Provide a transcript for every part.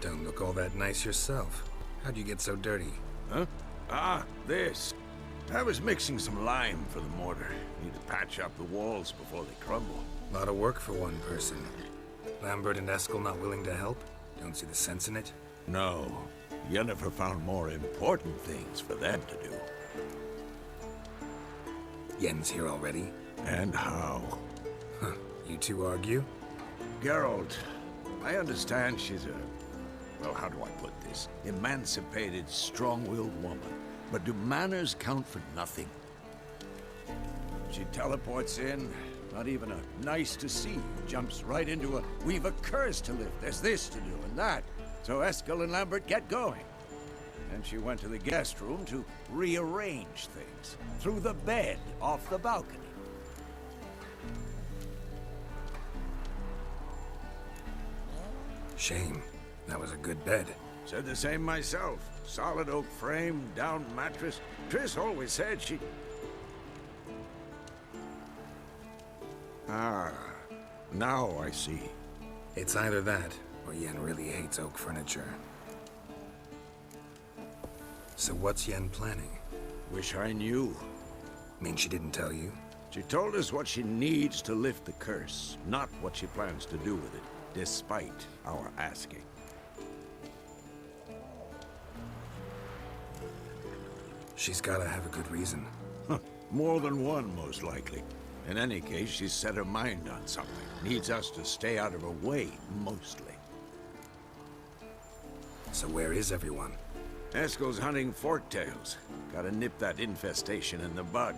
Don't look all that nice yourself. How'd you get so dirty? Huh? Ah, this. I was mixing some lime for the mortar. Need to patch up the walls before they crumble. A lot of work for one person. Lambert and Eskel not willing to help? Don't see the sense in it? No. Yennefer found more important things for them to do. Yen's here already? And how? Huh. You two argue? Geralt, I understand she's a... well, how do I put this? Emancipated, strong-willed woman. But do manners count for nothing? She teleports in, not even a nice to see, jumps right into a, we've a curse to lift, there's this to do and that. So Eskel and Lambert get going. And she went to the guest room to rearrange things. Through the bed, off the balcony. Shame. That was a good bed. Said the same myself. Solid oak frame, down mattress. Triss always said she... Ah, now I see. It's either that, or Yen really hates oak furniture. So what's Yen planning? Wish I knew. Mean she didn't tell you? She told us what she needs to lift the curse, not what she plans to do with it, despite our asking. She's gotta have a good reason. More than one, most likely. In any case, she's set her mind on something. Needs us to stay out of her way, mostly. So where is everyone? Eskel's hunting forktails. Gotta nip that infestation in the bud.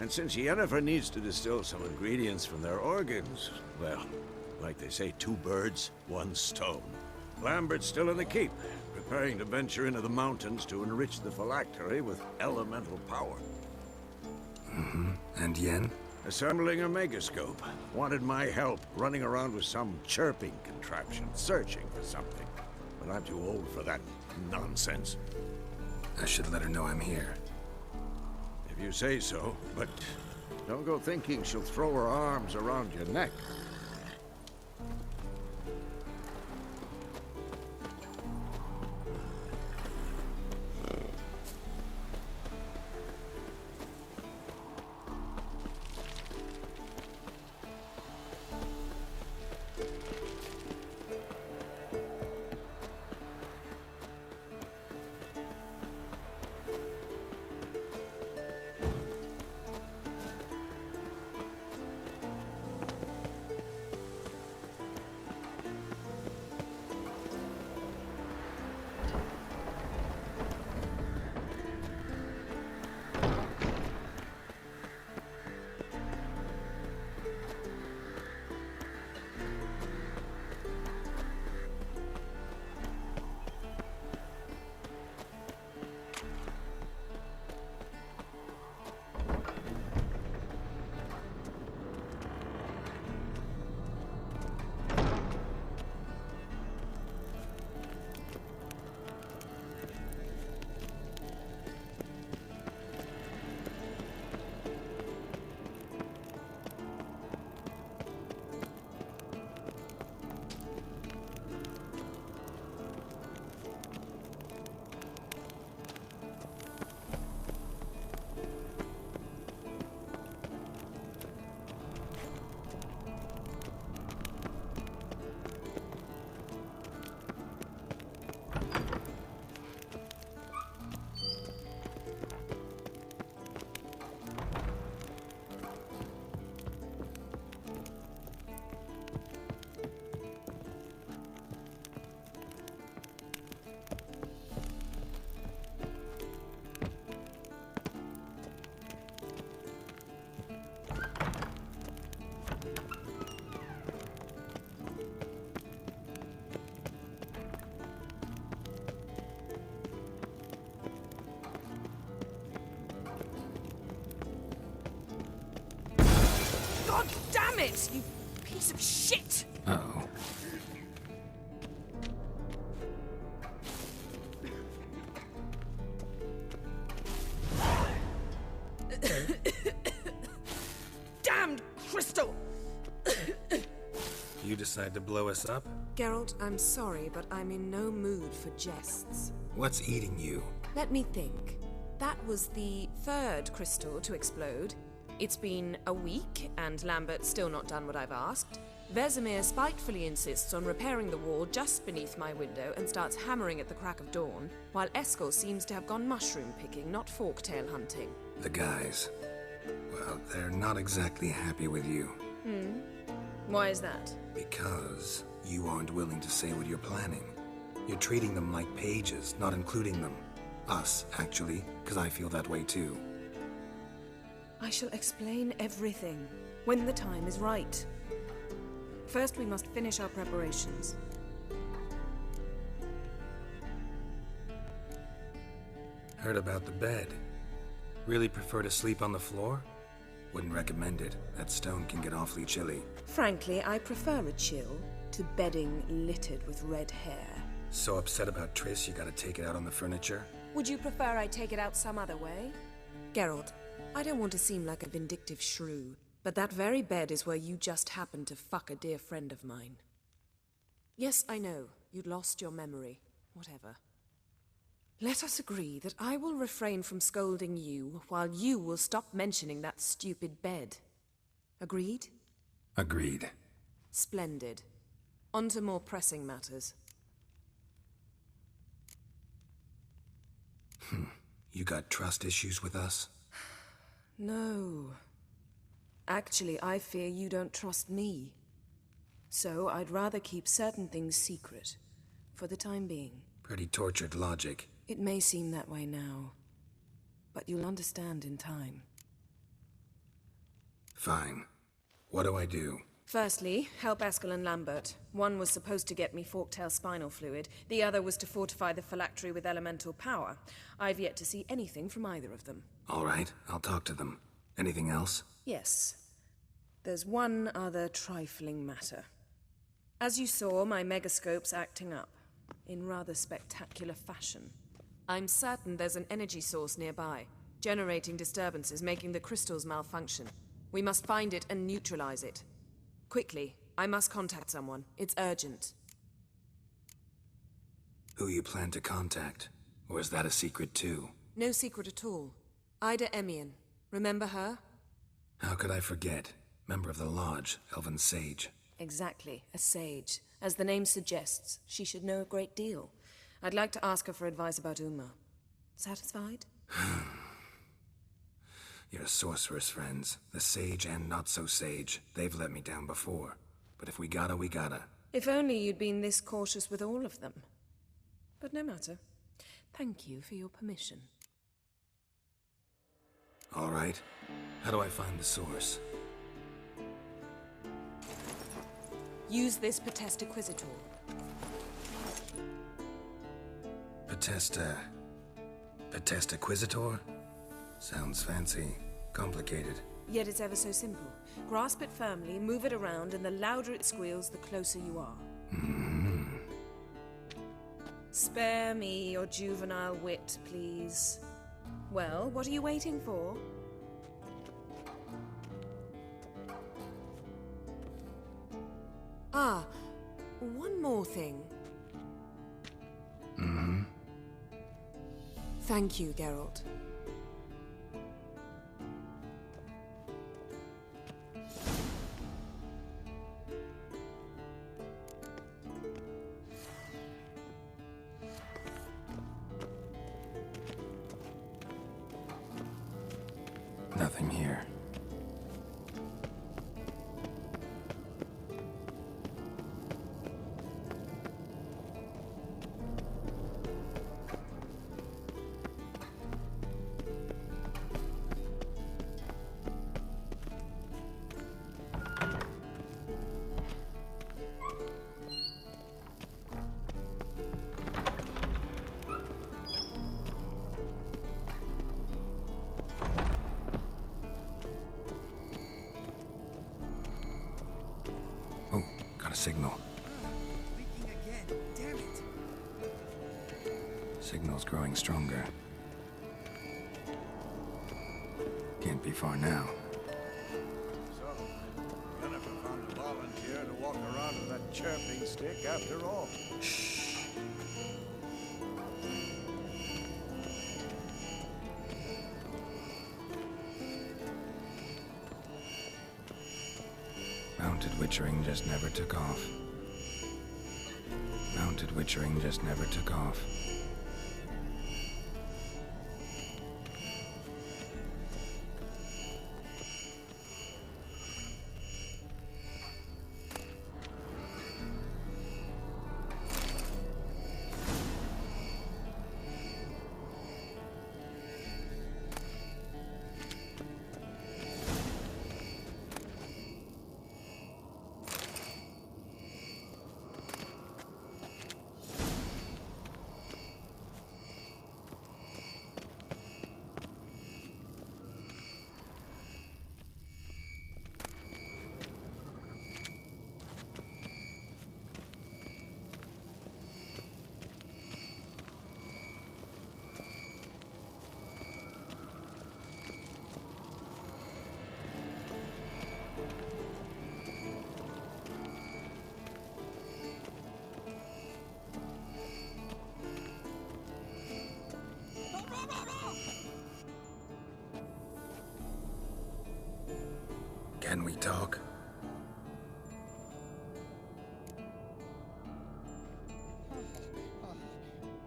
And since Yennefer needs to distill some ingredients from their organs, well, like they say, two birds, one stone. Lambert's still in the keep, preparing to venture into the mountains to enrich the phylactery with elemental power. Mm-hmm. And Yen? Assembling a megascope. Wanted my help running around with some chirping contraption, searching for something. But I'm too old for that nonsense. I should let her know I'm here. If you say so, but don't go thinking she'll throw her arms around your neck. God damn it, you piece of shit! Uh-oh. decide to blow us up? Geralt, I'm sorry, but I'm in no mood for jests. What's eating you? Let me think. That was the third crystal to explode. It's been a week, and Lambert's still not done what I've asked. Vesemir spitefully insists on repairing the wall just beneath my window and starts hammering at the crack of dawn, while Eskel seems to have gone mushroom picking, not forktail hunting. The guys. Well, they're not exactly happy with you. Why is that? Because you aren't willing to say what you're planning. You're treating them like pages, not including them. Us, actually, because I feel that way too. I shall explain everything when the time is right. First, we must finish our preparations. Heard about the bed. Really prefer to sleep on the floor? Wouldn't recommend it. That stone can get awfully chilly. Frankly, I prefer a chill to bedding littered with red hair. So upset about Triss you gotta take it out on the furniture? Would you prefer I take it out some other way? Geralt, I don't want to seem like a vindictive shrew, but that very bed is where you just happened to fuck a dear friend of mine. Yes, I know, you'd lost your memory. Whatever. Let us agree that I will refrain from scolding you, while you will stop mentioning that stupid bed. Agreed? Agreed. Splendid. On to more pressing matters. You got trust issues with us? No. Actually, I fear you don't trust me. So I'd rather keep certain things secret, for the time being. Pretty tortured logic. It may seem that way now, but you'll understand in time. Fine. What do I do? Firstly, help Eskel and Lambert. One was supposed to get me forktail spinal fluid, the other was to fortify the phylactery with elemental power. I've yet to see anything from either of them. All right, I'll talk to them. Anything else? Yes. There's one other trifling matter. As you saw, my megascope's acting up, in rather spectacular fashion. I'm certain there's an energy source nearby, generating disturbances, making the crystals malfunction. We must find it and neutralize it. Quickly, I must contact someone. It's urgent. Who you plan to contact? Or is that a secret too? No secret at all. Ida Emian. Remember her? How could I forget? Member of the Lodge, Elven Sage. Exactly, a sage. As the name suggests, she should know a great deal. I'd like to ask her for advice about Uma. Satisfied? Your sorceress friends, the sage and not-so-sage, they've let me down before. But if we gotta, we gotta. If only you'd been this cautious with all of them. But no matter. Thank you for your permission. All right. How do I find the source? Use this Potestaquisitor. Potestaquisitor? Sounds fancy. Complicated. Yet it's ever so simple. Grasp it firmly, move it around, and the louder it squeals, the closer you are. Spare me your juvenile wit, please. Well, what are you waiting for? Ah, one more thing. Thank you, Geralt. Nothing here. Oh, got a signal. Leaking again. Damn it. Signal's growing stronger. Can't be far now. So, Jennifer found a volunteer to walk around with that chirping stick after all. Mounted Witchering just never took off. Mounted Witchering just never took off. Can we talk?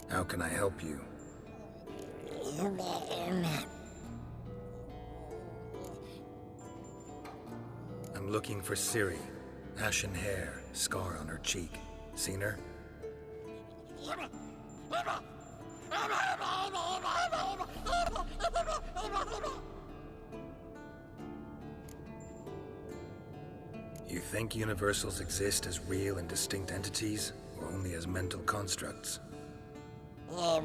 How can I help you? I'm looking for Ciri. Ashen hair, scar on her cheek. Seen her? You think universals exist as real and distinct entities, or only as mental constructs? So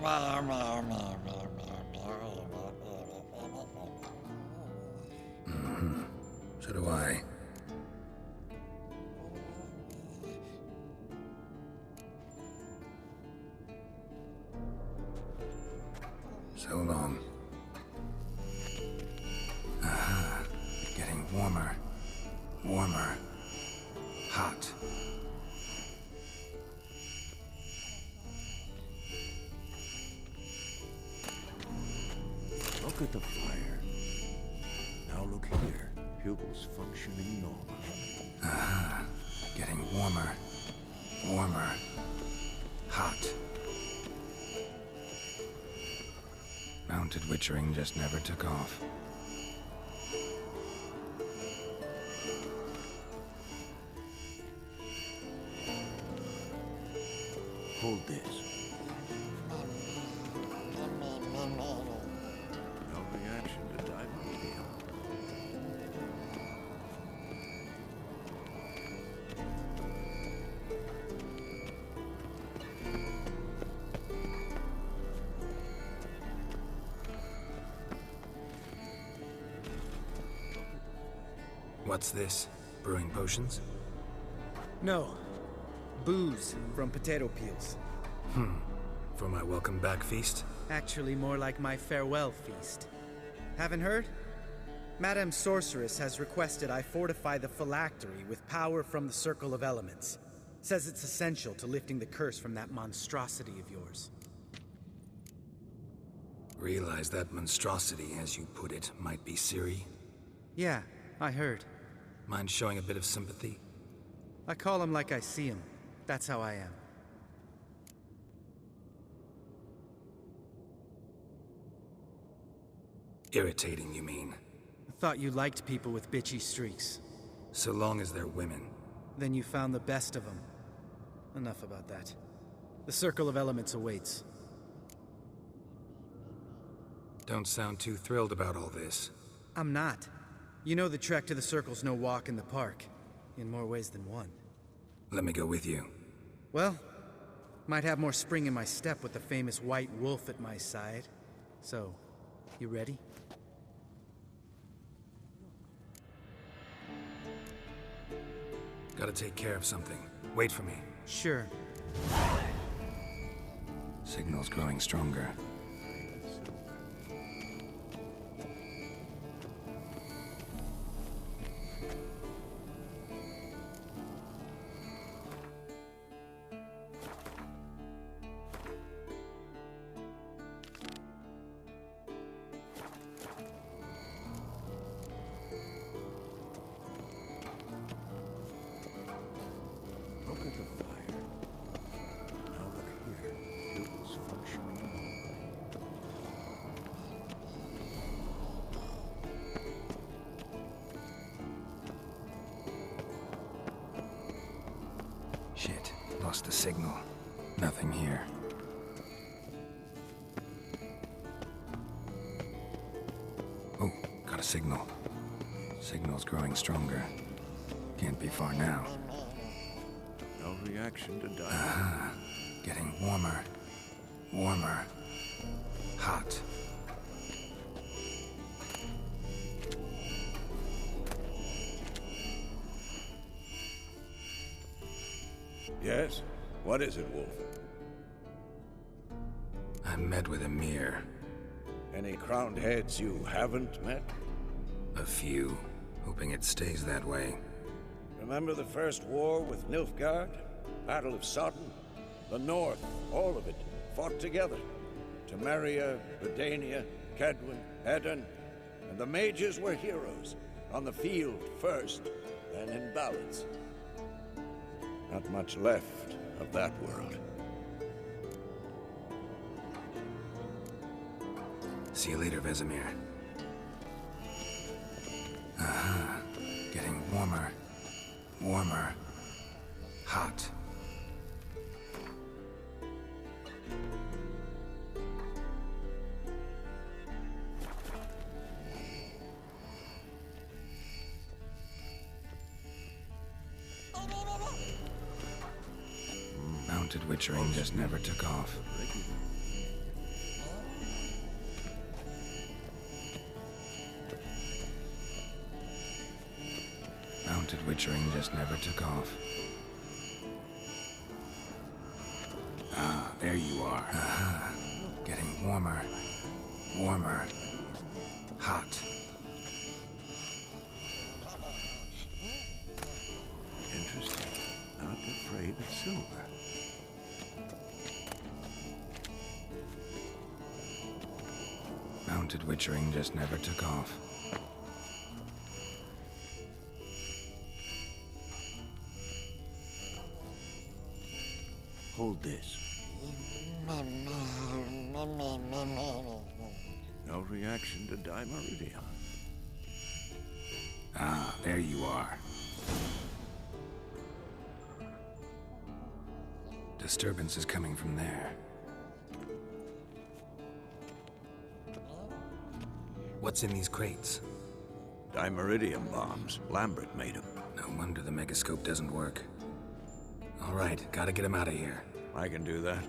do I. So long. Aha. Getting warmer. Warmer. Hot. Look at the fire. Now look here. Pupils functioning normal. Aha. Getting warmer. Warmer. Hot. Mounted Witchering just never took off. Hold this. No reaction to Dimorphium. What's this? Brewing potions? No. Booze from potato peels. For my welcome back feast? Actually, more like my farewell feast. Haven't heard? Madame Sorceress has requested I fortify the phylactery with power from the Circle of Elements. Says it's essential to lifting the curse from that monstrosity of yours. Realize that monstrosity, as you put it, might be Ciri? Yeah, I heard. Mind showing a bit of sympathy? I call him like I see him. That's how I am. Irritating, you mean? I thought you liked people with bitchy streaks. So long as they're women. Then you found the best of them. Enough about that. The Circle of Elements awaits. Don't sound too thrilled about all this. I'm not. You know the trek to the Circle's no walk in the park. In more ways than one. Let me go with you. Well, might have more spring in my step with the famous White Wolf at my side. So, you ready? Gotta take care of something. Wait for me. Sure. Signal's growing stronger. lost the signal. Nothing here. Oh, got a signal. Signal's growing stronger. Can't be far now. No reaction to dynamite. Getting warmer. Warmer. Hot. Yes? What is it, Wolf? I met with Emir. Any crowned heads you haven't met? A few. Hoping it stays that way. Remember the first war with Nilfgaard? Battle of Sodden? The North, all of it, fought together. Temeria, Redania, Kedwen, Edirn, and the mages were heroes. On the field first, then in ballads. Not much left of that world. See you later, Vesemir. Getting warmer. Warmer. Hot. Mounted Witchering just never took off. Mounted Witchering just never took off. Ah, there you are. Getting warmer. Warmer. Hot. Interesting. Not afraid of silver. Mounted Witchering just never took off. Hold this. No reaction to Dimeridium. Ah, there you are. Disturbance is coming from there. What's in these crates? Dimeridium bombs. Lambert made them. No wonder the megascope doesn't work. All right, gotta get him out of here. I can do that.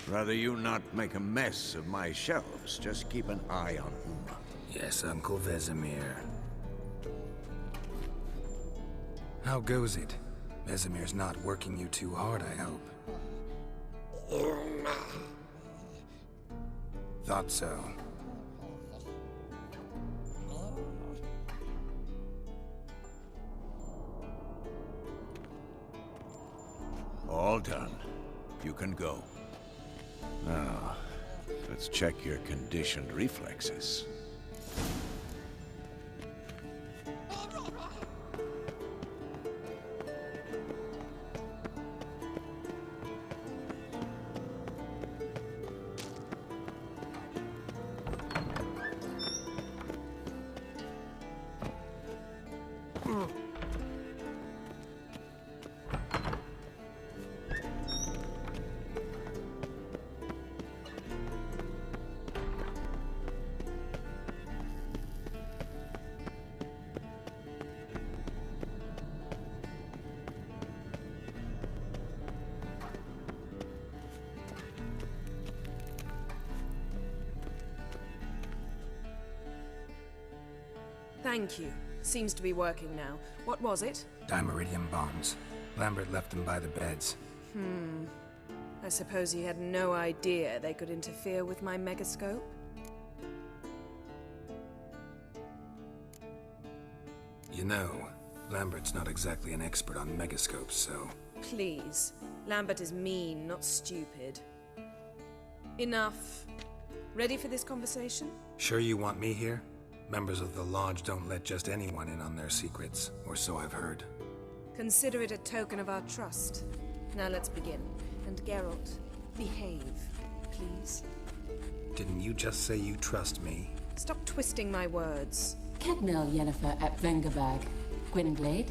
Rather you not make a mess of my shelves. Just keep an eye on Uma. Yes, Uncle Vesemir. How goes it? Vesemir's not working you too hard, I hope. Thought so. All done. You can go. Now, let's check your conditioned reflexes. Thank you. Seems to be working now. What was it? Dimeridium bombs. Lambert left them by the beds. I suppose he had no idea they could interfere with my megascope? You know, Lambert's not exactly an expert on megascopes, so... Please. Lambert is mean, not stupid. Enough. Ready for this conversation? Sure you want me here? Members of the Lodge don't let just anyone in on their secrets, or so I've heard. Consider it a token of our trust. Now let's begin. And Geralt, behave, please. Didn't you just say you trust me? Stop twisting my words. Cadmel Yennefer at Vengerberg. Gwynblade?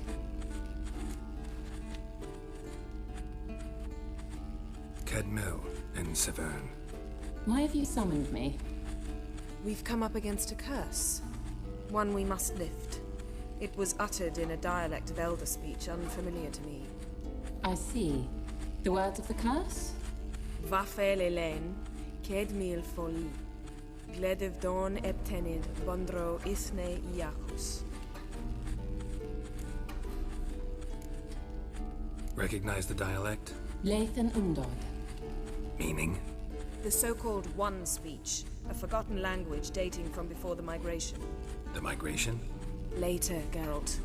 Kedmil and Severn. Why have you summoned me? We've come up against a curse. One we must lift. It was uttered in a dialect of Elder speech unfamiliar to me. I see. The words of the curse? Vafel Elaine, Kedmil Foli, Gledev Don Eptenid, Bondro Isne Iacus. Recognize the dialect? Lathan Undod. Meaning? The so-called One speech, a forgotten language dating from before the migration. The migration? Later, Geralt.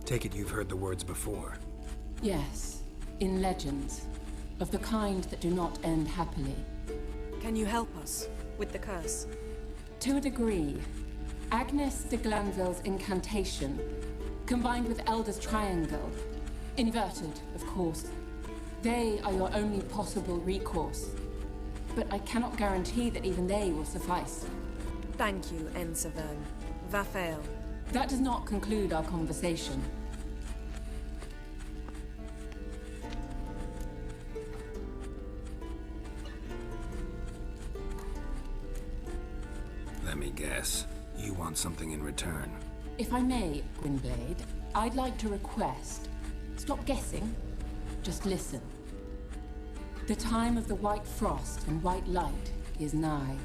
Take it you've heard the words before. Yes, in legends. Of the kind that do not end happily. Can you help us with the curse? To a degree. Agnes de Glanville's incantation, combined with Elder's triangle. Inverted, of course. They are your only possible recourse. But I cannot guarantee that even they will suffice. Thank you, En Severn. Vafel. That does not conclude our conversation. Let me guess. You want something in return. If I may, Gwynblade, I'd like to request. Stop guessing. Just listen. The time of the white frost and white light is nigh.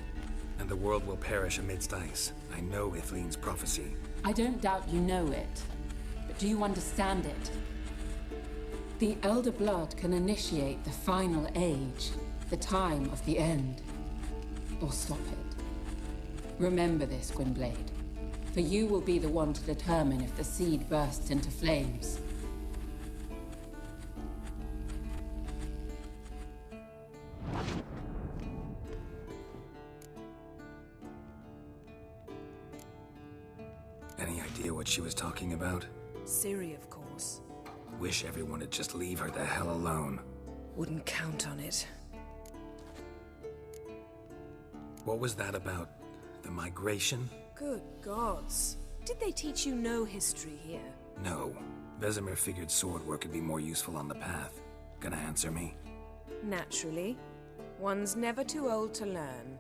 And the world will perish amidst ice. I know Iflin's prophecy. I don't doubt you know it. But do you understand it? The Elder Blood can initiate the final age, the time of the end. Or stop it. Remember this, Gwynblade. For you will be the one to determine if the seed bursts into flames. Any idea what she was talking about? Ciri, of course. Wish everyone would just leave her the hell alone. Wouldn't count on it. What was that about? The migration? Good gods. Did they teach you no history here? No. Vesemir figured sword work would be more useful on the path. Gonna answer me? Naturally. One's never too old to learn.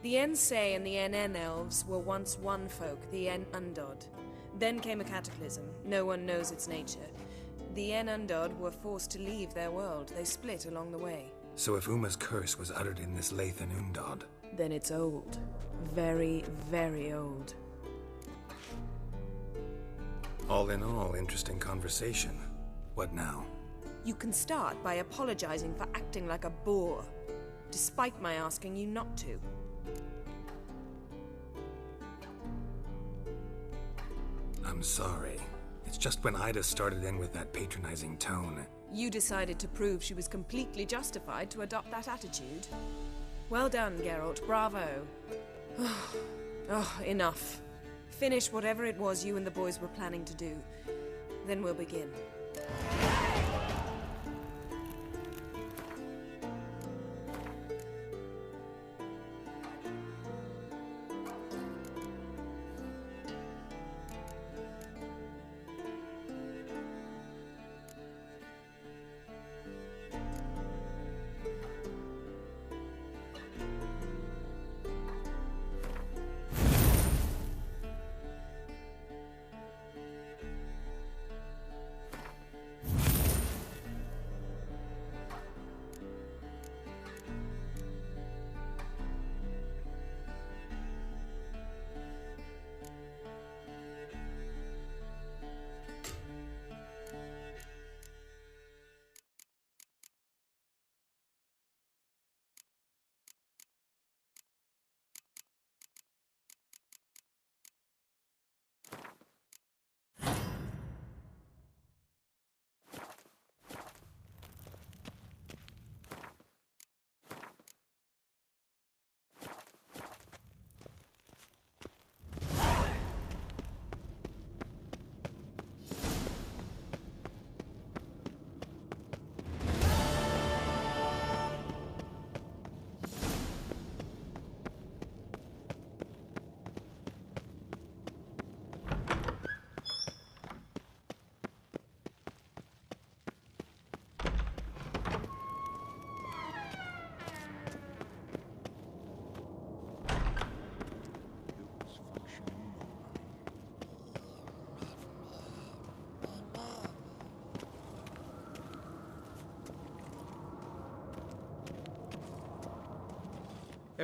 The Ensei and the NN elves were once one folk, the En Undod. Then came a cataclysm. No one knows its nature. The En Undod were forced to leave their world. They split along the way. So if Uma's curse was uttered in this Lathan Undod, Then it's old. Very, very old. all in all, interesting conversation. What now? You can start by apologizing for acting like a boor, despite my asking you not to. I'm sorry. It's just when Ida started in with that patronizing tone. You decided to prove she was completely justified to adopt that attitude. Well done, Geralt. Bravo. Oh, enough. Finish whatever it was you and the boys were planning to do. Then we'll begin.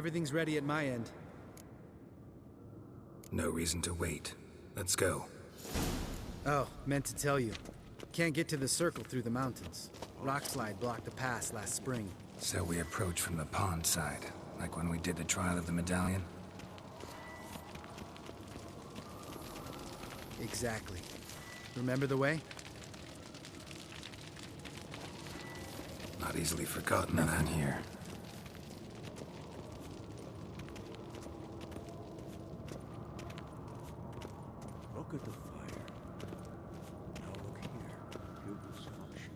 Everything's ready at my end. No reason to wait. Let's go. Oh, meant to tell you. Can't get to the circle through the mountains. Rockslide blocked the pass last spring. So we approach from the pond side, like when we did the trial of the medallion? Exactly. Remember the way? Not easily forgotten. Nothing here. Look at the fire. Now look here. Bugles function.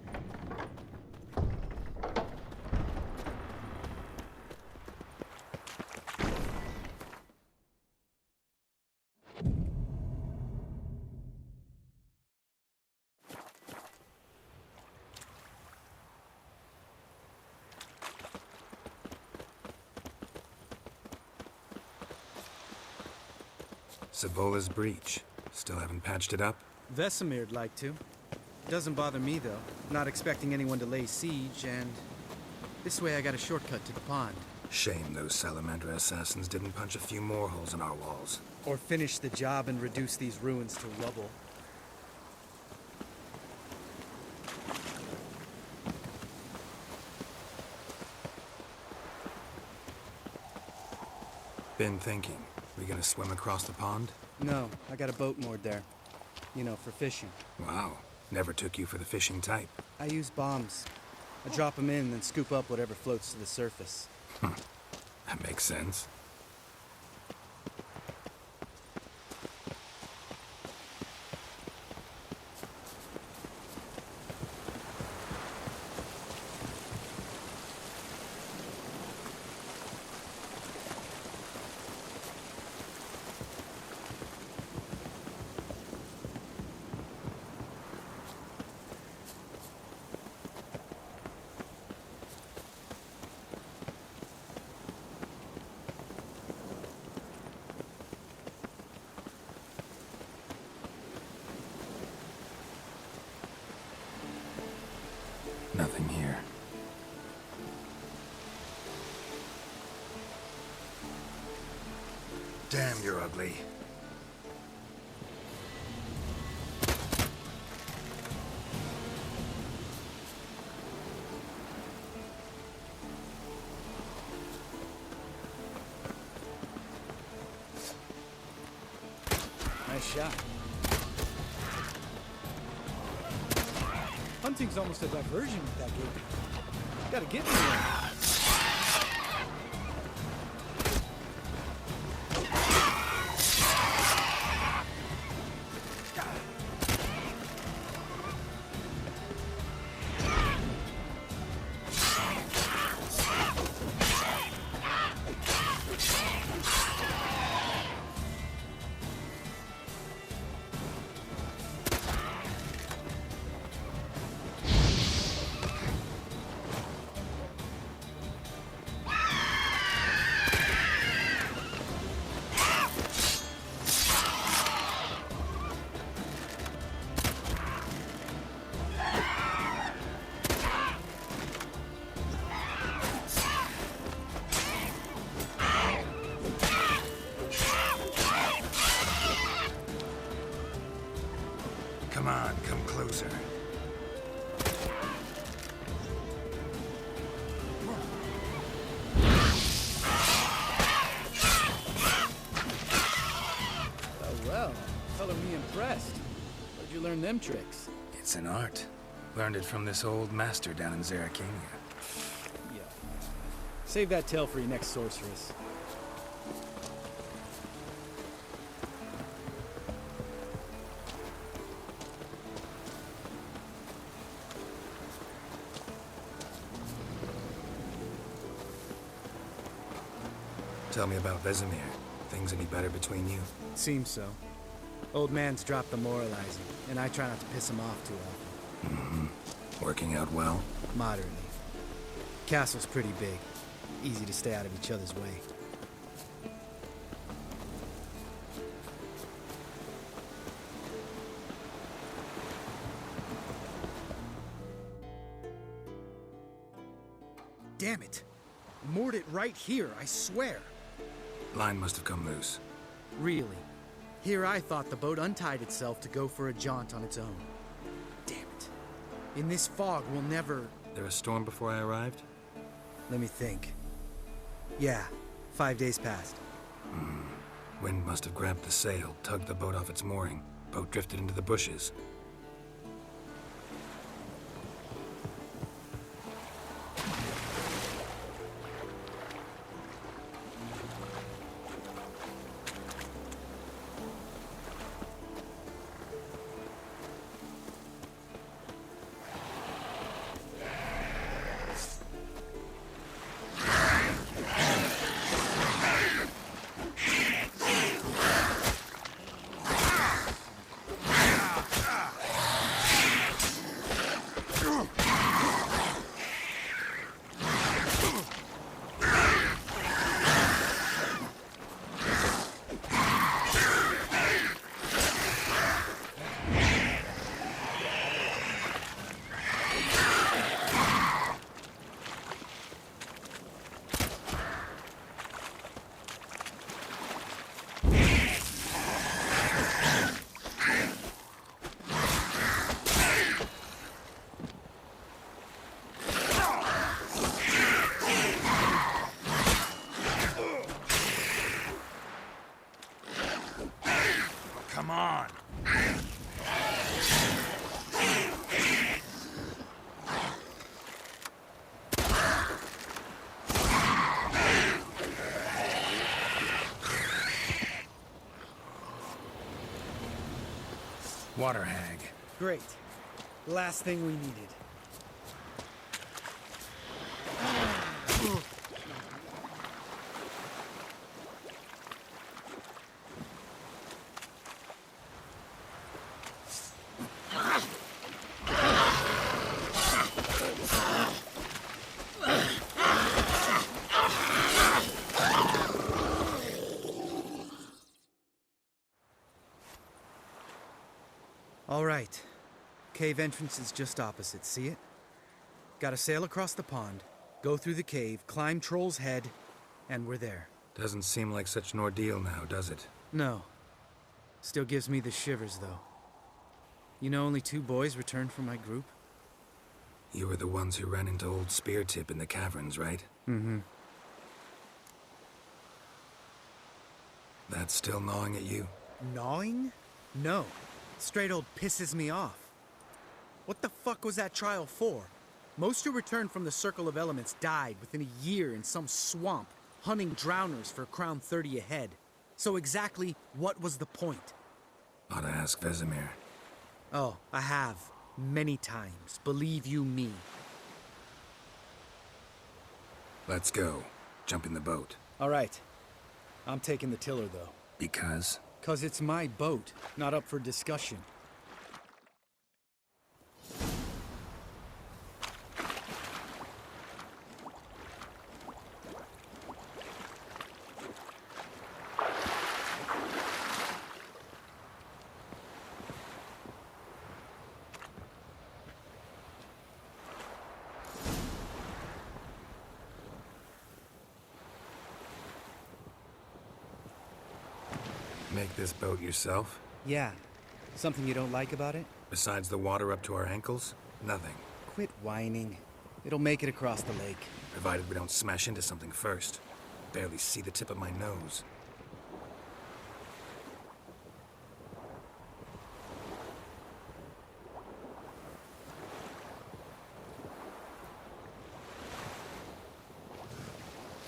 Savola's breach. Still haven't patched it up? Vesemir'd like to. Doesn't bother me, though. Not expecting anyone to lay siege, and... this way I got a shortcut to the pond. Shame those Salamandra assassins didn't punch a few more holes in our walls. Or finish the job and reduce these ruins to rubble. Been thinking. We gonna swim across the pond? No, I got a boat moored there. You know, for fishing. Wow. Never took you for the fishing type. I use bombs. I drop them in and then scoop up whatever floats to the surface. That makes sense. Nothing here. Damn, you're ugly. Nice shot. Hunting's almost a diversion with that game. Gotta get me one. Come on, come closer. Oh well, color me impressed. Where'd you learn them tricks? It's an art. Learned it from this old master down in Zerrikania. Yeah. Save that tale for your next sorceress. Tell me about Vesemir. Things any better between you? Seems so. Old man's dropped the moralizing, and I try not to piss him off too often. Working out well? Moderately. Castle's pretty big. Easy to stay out of each other's way. Damn it! moored it right here, I swear. Line must have come loose. Really? Here I thought the boat untied itself to go for a jaunt on its own. Damn it. In this fog, we'll never... There a storm before I arrived? Let me think. Yeah, 5 days passed. Wind must have grabbed the sail, tugged the boat off its mooring. Boat drifted into the bushes. Come on. Water hag. Great. Last thing we needed. All right. Cave entrance is just opposite, see it? Gotta sail across the pond, go through the cave, climb Troll's Head, and we're there. Doesn't seem like such an ordeal now, does it? No. Still gives me the shivers, though. You know only 2 boys returned from my group? You were the ones who ran into old Speartip in the caverns, right? Mm-hmm. That's still gnawing at you? Gnawing? No. Straight old pisses me off. What the fuck was that trial for? Most who returned from the Circle of Elements died within a year in some swamp, hunting drowners for Crown 30 a head. So exactly what was the point? Ought to ask Vesemir. Oh, I have. Many times. Believe you me. Let's go. Jump in the boat. All right. I'm taking the tiller, though. Because? 'Cause it's my boat, not up for discussion. Make this boat yourself? Yeah. Something you don't like about it? Besides the water up to our ankles? Nothing. Quit whining. It'll make it across the lake. Provided we don't smash into something first. Barely see the tip of my nose.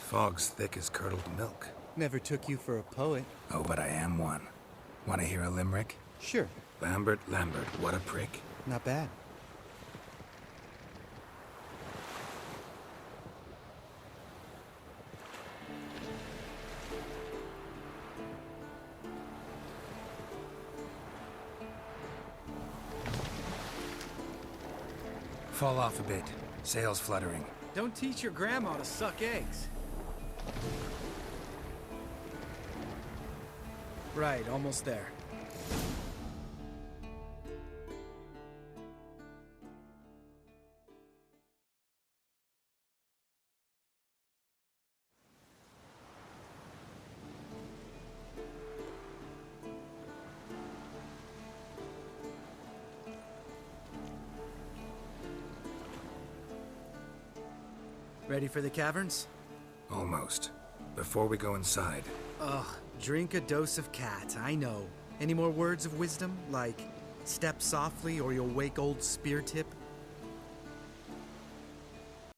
Fog's thick as curdled milk. Never took you for a poet. Oh, but I am one. Want to hear a limerick? Sure. Lambert, Lambert, what a prick. Not bad. Fall off a bit. Sails fluttering. Don't teach your grandma to suck eggs. Right, almost there. Ready for the caverns? Almost. Before we go inside, Ugh, drink a dose of cat, I know. Any more words of wisdom, like step softly or you'll wake old Spear Tip?